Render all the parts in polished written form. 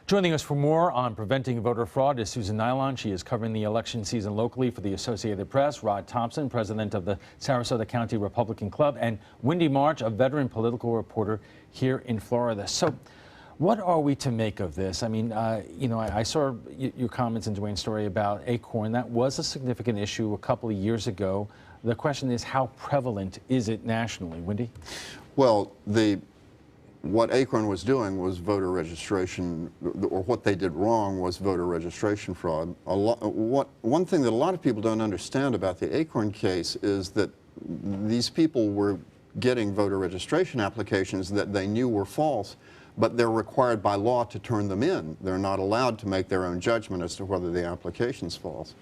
Joining us for more on preventing voter fraud is Susan Nylon. She is covering the election season locally for the Associated Press. Rod Thompson, president of the Sarasota County Republican Club, and Wendy March, a veteran political reporter here in Florida. So what are we to make of this? I mean, I saw your comments in Dwayne's story about Acorn. That was a significant issue a couple of years ago. The question is, how prevalent is it nationally? Wendy? Well, what Acorn was doing was voter registration, or what they did wrong was voter registration fraud. One thing that a lot of people don't understand about the Acorn case is that these people were getting voter registration applications that they knew were false, but they're required by law to turn them in. They're not allowed to make their own judgment as to whether the application's false.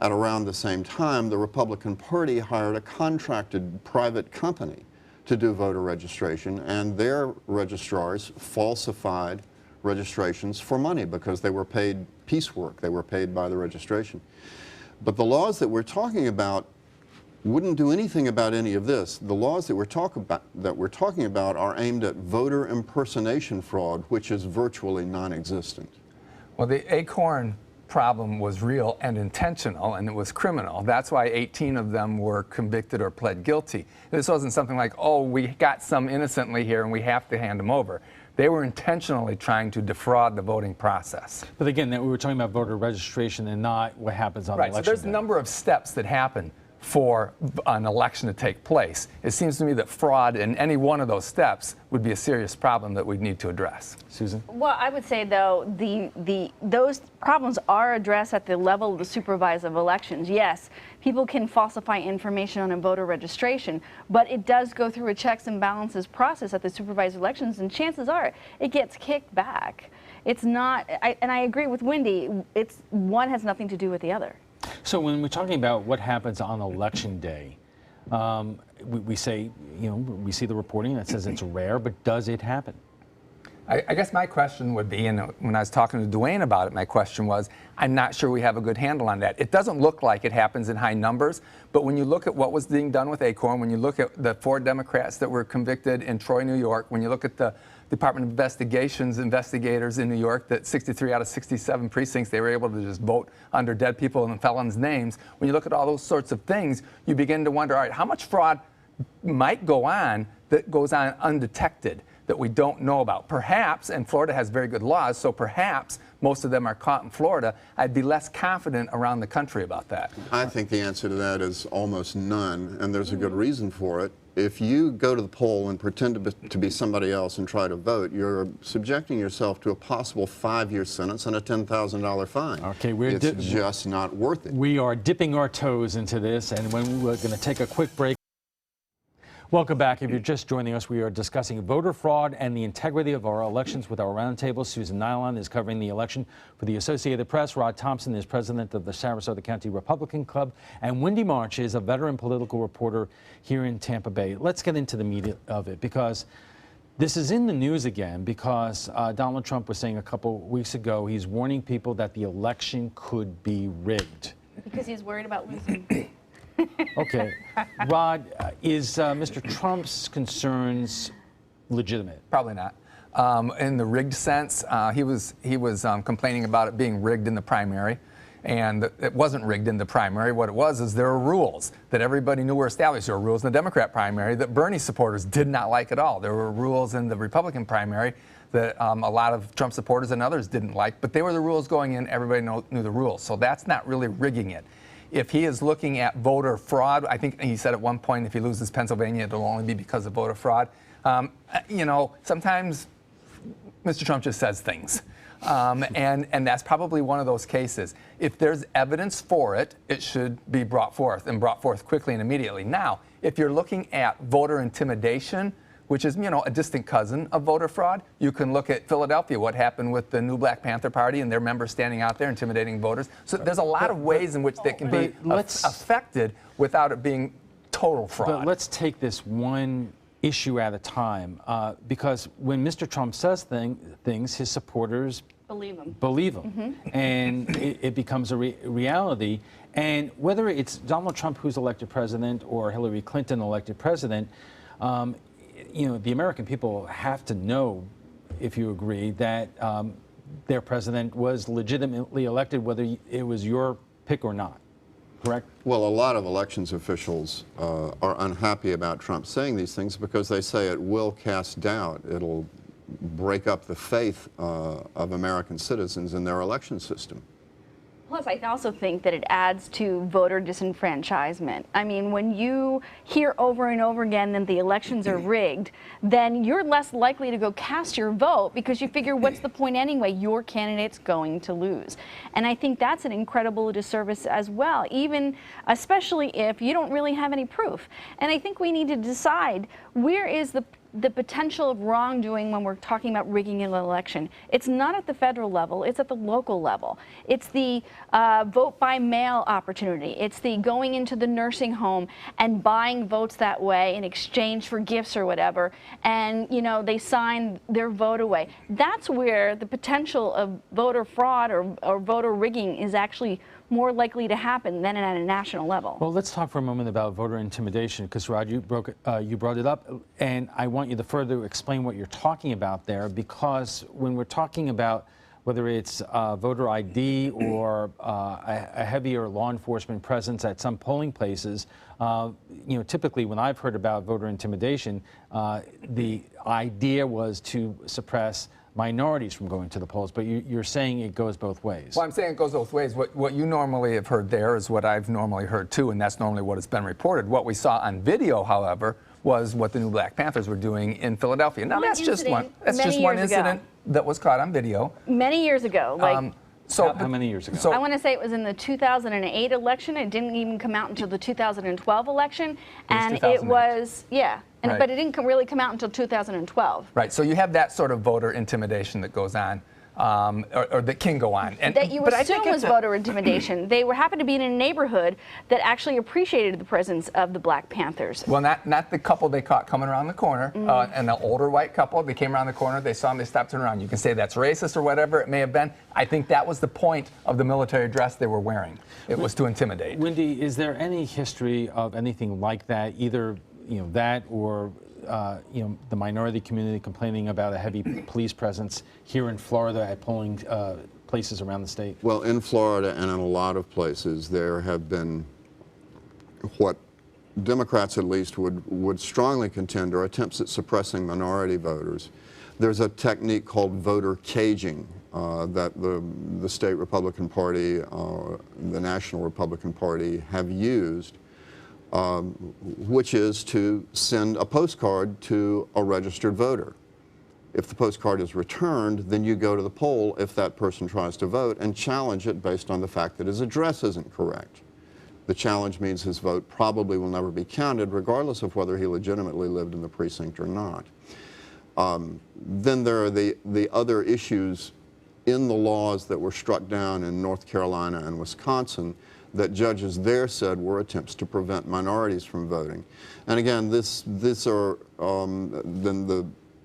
At around the same time, the Republican Party hired a contracted private company to do voter registration, and their registrars falsified registrations for money because they were paid piecework. They were paid by the registration. But the laws that we're talking about wouldn't do anything about any of this. The laws that we're talking about are aimed at voter impersonation fraud, which is virtually non-existent. Well, the Acorn problem was real and intentional, and it was criminal. That's why 18 of them were convicted or pled guilty. This wasn't something like, oh, we got some innocently here and we have to hand them over. They were intentionally trying to defraud the voting process. But again, we were talking about voter registration and not what happens on election day. So there's a number of steps that happen for an election to take place. It seems to me that fraud in any one of those steps would be a serious problem that we'd need to address. Susan? Well, I would say, though, those problems are addressed at the level of the supervisor of elections. Yes, people can falsify information on a voter registration, but it does go through a checks and balances process at the supervisor elections, and chances are it gets kicked back. It's not, and I agree with Wendy, one has nothing to do with the other. So when we're talking about what happens on election day, we say, we see the reporting that says it's rare, but does it happen? I guess my question would be, and when I was talking to Dwayne about it, my question was, I'm not sure we have a good handle on that. It doesn't look like it happens in high numbers, but when you look at what was being done with Acorn, when you look at the 4 Democrats that were convicted in Troy, New York, when you look at the Department of Investigations investigators in New York, that 63 out of 67 precincts, they were able to just vote under dead people and felons' names. When you look at all those sorts of things, you begin to wonder, all right, how much fraud might go on that goes on undetected that we don't know about? Perhaps, and Florida has very good laws, so perhaps most of them are caught in Florida. I'd be less confident around the country about that. I think the answer to that is almost none, and there's a good reason for it. If you go to the poll and pretend to be somebody else and try to vote, you're subjecting yourself to a possible 5-year sentence and a $10,000 fine. Okay, it's just not worth it. We are dipping our toes into this, and when we're going to take a quick break. Welcome back. If you're just joining us, we are discussing voter fraud and the integrity of our elections with our roundtable. Susan Nylon is covering the election for the Associated Press. Rod Thompson is president of the Sarasota County Republican Club. And Wendy March is a veteran political reporter here in Tampa Bay. Let's get into the meat of it, because this is in the news again, because Donald Trump was saying a couple weeks ago, he's warning people that the election could be rigged. Because he's worried about losing. Okay. Rod, is Mr. Trump's concerns legitimate? Probably not. In the rigged sense, he was complaining about it being rigged in the primary, and it wasn't rigged in the primary. What it was is there were rules that everybody knew were established. There were rules in the Democrat primary that Bernie supporters did not like at all. There were rules in the Republican primary that a lot of Trump supporters and others didn't like, but they were the rules going in. Everybody knew the rules. So that's not really rigging it. If he is looking at voter fraud, I think he said at one point if he loses Pennsylvania, it'll only be because of voter fraud. Sometimes Mr. Trump just says things. And that's probably one of those cases. If there's evidence for it, it should be brought forth, and brought forth quickly and immediately. Now, if you're looking at voter intimidation, which is, a distant cousin of voter fraud, you can look at Philadelphia, what happened with the new Black Panther Party and their members standing out there intimidating voters. So there's a lot of ways in which they can be affected without it being total fraud. But let's take this one issue at a time, because when Mr. Trump says things, his supporters believe him. Mm-hmm. And it becomes a reality. And whether it's Donald Trump who's elected president or Hillary Clinton elected president, the American people have to know, if you agree, that their president was legitimately elected, whether it was your pick or not, correct? Well, a lot of elections officials are unhappy about Trump saying these things because they say it will cast doubt. It'll break up the faith of American citizens in their election system. Plus, I also think that it adds to voter disenfranchisement. I mean, when you hear over and over again that the elections are rigged, then you're less likely to go cast your vote because you figure, what's the point anyway? Your candidate's going to lose. And I think that's an incredible disservice as well, especially if you don't really have any proof. And I think we need to decide, where is the potential of wrongdoing when we're talking about rigging an election. It's not at the federal level, it's at the local level. It's the vote by mail opportunity. It's the going into the nursing home and buying votes that way in exchange for gifts or whatever, and they sign their vote away. That's where the potential of voter fraud or voter rigging is actually more likely to happen than at a national level. Well, let's talk for a moment about voter intimidation, because Rod, you brought it up, and I want you to further explain what you're talking about there, because when we're talking about whether it's voter ID or a heavier law enforcement presence at some polling places, typically when I've heard about voter intimidation, the idea was to suppress minorities from going to the polls, but you're saying it goes both ways. Well, I'm saying it goes both ways. What you normally have heard there is what I've normally heard too, and that's normally what has been reported. What we saw on video, however, was what the new Black Panthers were doing in Philadelphia. Now, that's just one incident that was caught on video. Many years ago. How many years ago? I want to say it was in the 2008 election. It didn't even come out until the 2012 election. But it didn't really come out until 2012. Right, so you have that sort of voter intimidation that goes on, or that can go on. That you assume was voter intimidation. They happened to be in a neighborhood that actually appreciated the presence of the Black Panthers. Well, not the couple they caught coming around the corner, and the older white couple. They came around the corner, they saw them, they stopped, turned around. You can say that's racist or whatever it may have been. I think that was the point of the military dress they were wearing. It was to intimidate. Wendy, is there any history of anything like that, either that or the minority community complaining about a heavy police presence here in Florida at polling places around the state? Well, in Florida and in a lot of places, there have been what Democrats at least would strongly contend are attempts at suppressing minority voters. There's a technique called voter caging that the state Republican Party, the National Republican Party have used, which is to send a postcard to a registered voter. If the postcard is returned, then you go to the poll if that person tries to vote and challenge it based on the fact that his address isn't correct. The challenge means his vote probably will never be counted, regardless of whether he legitimately lived in the precinct or not. Then there are the other issues in the laws that were struck down in North Carolina and Wisconsin that judges there said were attempts to prevent minorities from voting. And again,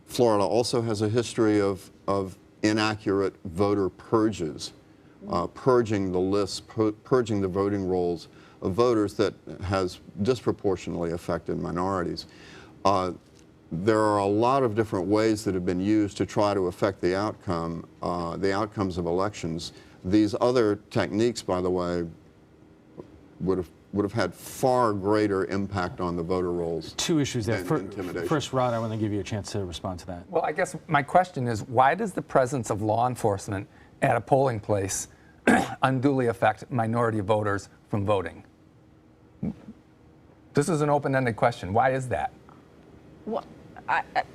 Florida also has a history of inaccurate voter purges, purging the lists, purging the voting rolls of voters that has disproportionately affected minorities. There are a lot of different ways that have been used to try to affect the outcomes of elections. These other techniques, by the way, would have had far greater impact on the voter rolls. Two issues there. Intimidation. First, Rod, I want to give you a chance to respond to that. Well, I guess my question is, why does the presence of law enforcement at a polling place unduly affect minority voters from voting? This is an open-ended question. Why is that? Well,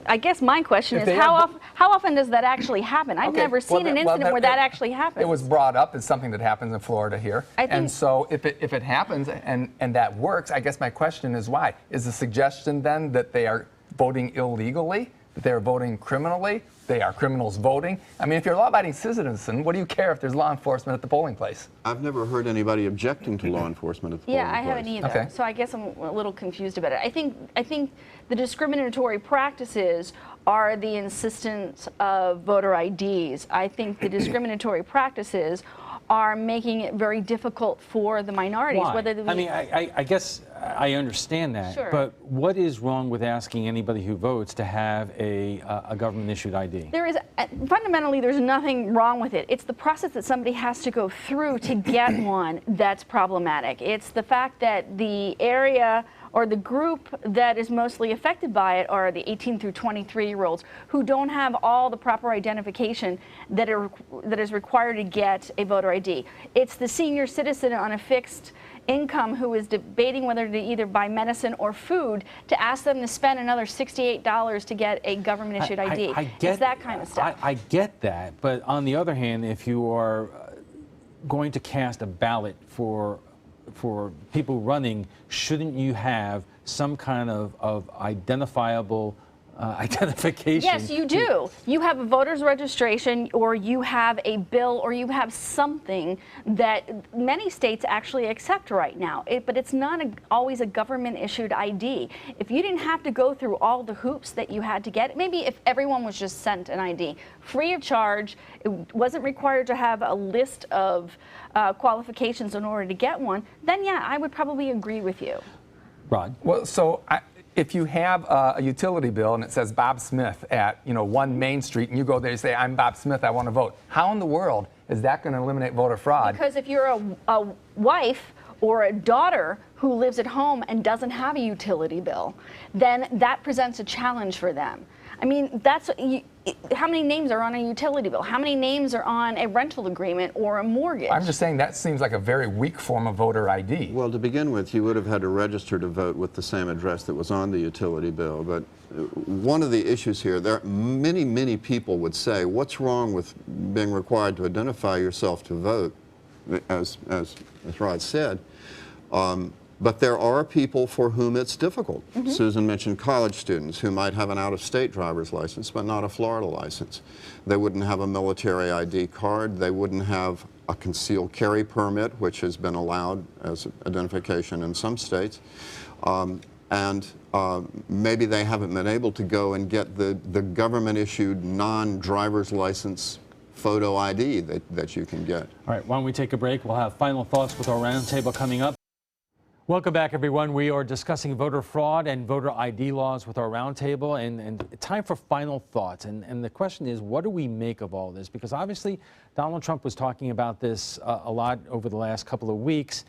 I guess my question is, how often does that actually happen? I've never seen an incident where that actually happens. It was brought up as something that happens in Florida here. And so if it happens and that works, I guess my question is why? Is the suggestion then that they are voting illegally, that they are voting criminally, they are criminals voting? I mean, if you're a law-abiding citizen, what do you care if there's law enforcement at the polling place? I've never heard anybody objecting to law enforcement at the polling place. Yeah, I haven't either. Okay. So I guess I'm a little confused about it. I think the discriminatory practices are the insistence of voter IDs. I think the discriminatory practices are making it very difficult for the minorities. Why? Whether I mean, I guess I understand that, Sure. but what is wrong with asking anybody who votes to have a government-issued ID? There is, fundamentally, there's nothing wrong with it. It's the process that somebody has to go through to get one that's problematic. It's the fact that the area or the group that is mostly affected by it are the 18 through 23-year-olds who don't have all the proper identification that is required to get a voter ID. It's the senior citizen on a fixed income who is debating whether to either buy medicine or food to ask them to spend another $68 to get a government-issued ID. It's that kind of stuff. I get that, but on the other hand, if you are going to cast a ballot for people running, shouldn't you have some kind of identifiable identification? Yes, you do. You have a voter's registration, or you have a bill, or you have something that many states actually accept right now. But it's not always a government-issued ID. If you didn't have to go through all the hoops that you had to get, maybe if everyone was just sent an ID free of charge, it wasn't required to have a list of qualifications in order to get one, then yeah, I would probably agree with you. Rod? Well, so if you have a utility bill and it says Bob Smith at 1 Main Street, and you go there and say, I'm Bob Smith, I want to vote, how in the world is that going to eliminate voter fraud? Because if you're a wife or a daughter who lives at home and doesn't have a utility bill, then that presents a challenge for them. I mean, how many names are on a utility bill? How many names are on a rental agreement or a mortgage? I'm just saying that seems like a very weak form of voter ID. Well, to begin with, you would have had to register to vote with the same address that was on the utility bill. But one of the issues here, many people would say, what's wrong with being required to identify yourself to vote, as Rod said. But there are people for whom it's difficult. Mm-hmm. Susan mentioned college students who might have an out-of-state driver's license but not a Florida license. They wouldn't have a military ID card. They wouldn't have a concealed carry permit, which has been allowed as identification in some states. Maybe they haven't been able to go and get the government-issued non-driver's license photo ID that you can get. All right, why don't we take a break? We'll have final thoughts with our roundtable coming up. Welcome back, everyone. We are discussing voter fraud and voter ID laws with our roundtable, and time for final thoughts. And the question is, what do we make of all this? Because obviously, Donald Trump was talking about this a lot over the last couple of weeks.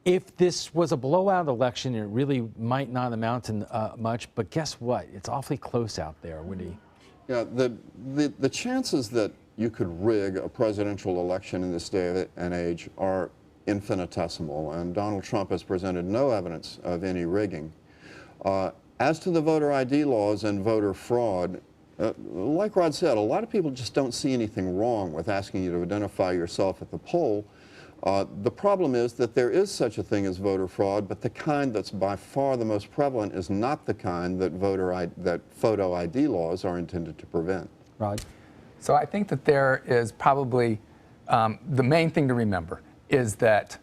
If this was a blowout election, it really might not amount to much. But guess what? It's awfully close out there, Woody. Yeah, the chances that you could rig a presidential election in this day and age are infinitesimal, and Donald Trump has presented no evidence of any rigging. As to the voter ID laws and voter fraud, like Rod said, a lot of people just don't see anything wrong with asking you to identify yourself at the poll. The problem is that there is such a thing as voter fraud, but the kind that's by far the most prevalent is not the kind that photo ID laws are intended to prevent. Rod? So I think that there is probably the main thing to remember is that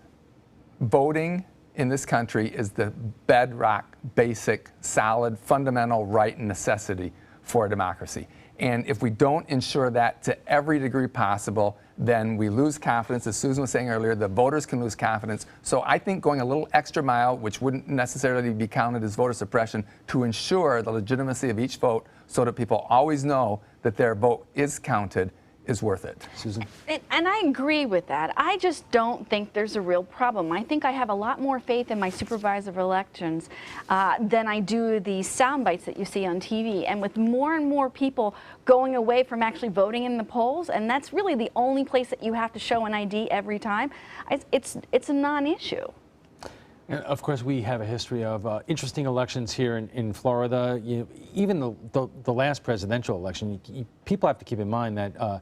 voting in this country is the bedrock, basic, solid, fundamental right and necessity for a democracy. And if we don't ensure that to every degree possible, then we lose confidence. As Susan was saying earlier, the voters can lose confidence. So I think going a little extra mile, which wouldn't necessarily be counted as voter suppression, to ensure the legitimacy of each vote so that people always know that their vote is counted, is worth it. Susan? And I agree with that. I just don't think there's a real problem. I think I have a lot more faith in my supervisor of elections than I do the sound bites that you see on TV. And with more and more people going away from actually voting in the polls, and that's really the only place that you have to show an ID every time, it's a non-issue. And of course, we have a history of interesting elections here in Florida. Even the last presidential election, people have to keep in mind that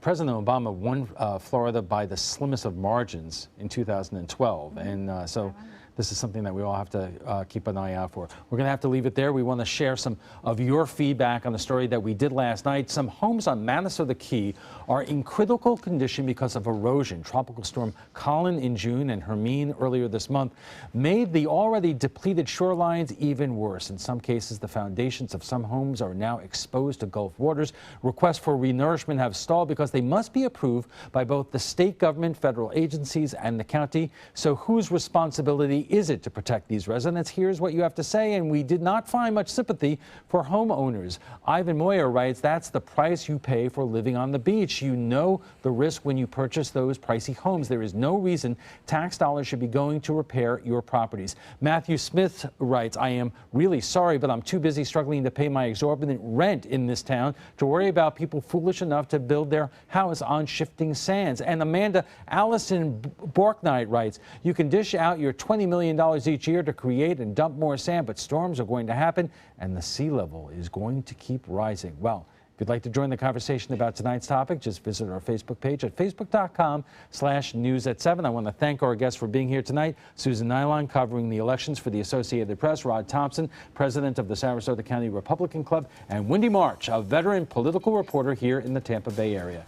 President Obama won Florida by the slimmest of margins in 2012. And so this is something that we all have to keep an eye out for. We're going to have to leave it there. We want to share some of your feedback on the story that we did last night. Some homes on Manasota Key are in critical condition because of erosion. Tropical storm Colin in June and Hermine earlier this month made the already depleted shorelines even worse. In some cases, the foundations of some homes are now exposed to Gulf waters. Requests for renourishment have stalled because they must be approved by both the state government, federal agencies, and the county. So whose responsibility is it to protect these residents? Here's what you have to say, and we did not find much sympathy for homeowners. Ivan Moyer writes, that's the price you pay for living on the beach. You know the risk when you purchase those pricey homes. There is no reason tax dollars should be going to repair your properties. Matthew Smith writes, I am really sorry, but I'm too busy struggling to pay my exorbitant rent in this town to worry about people foolish enough to build their house on shifting sands. And Amanda Allison Borknight writes, you can dish out your $20 million each year to create and dump more sand, but storms are going to happen and the sea level is going to keep rising. Well, if you'd like to join the conversation about tonight's topic, just visit our Facebook page at facebook.com/news@7. I want to thank our guests for being here tonight. Susan Nylon, covering the elections for the Associated Press, Rod Thompson, president of the Sarasota County Republican Club, and Wendy March, a veteran political reporter here in the Tampa Bay area.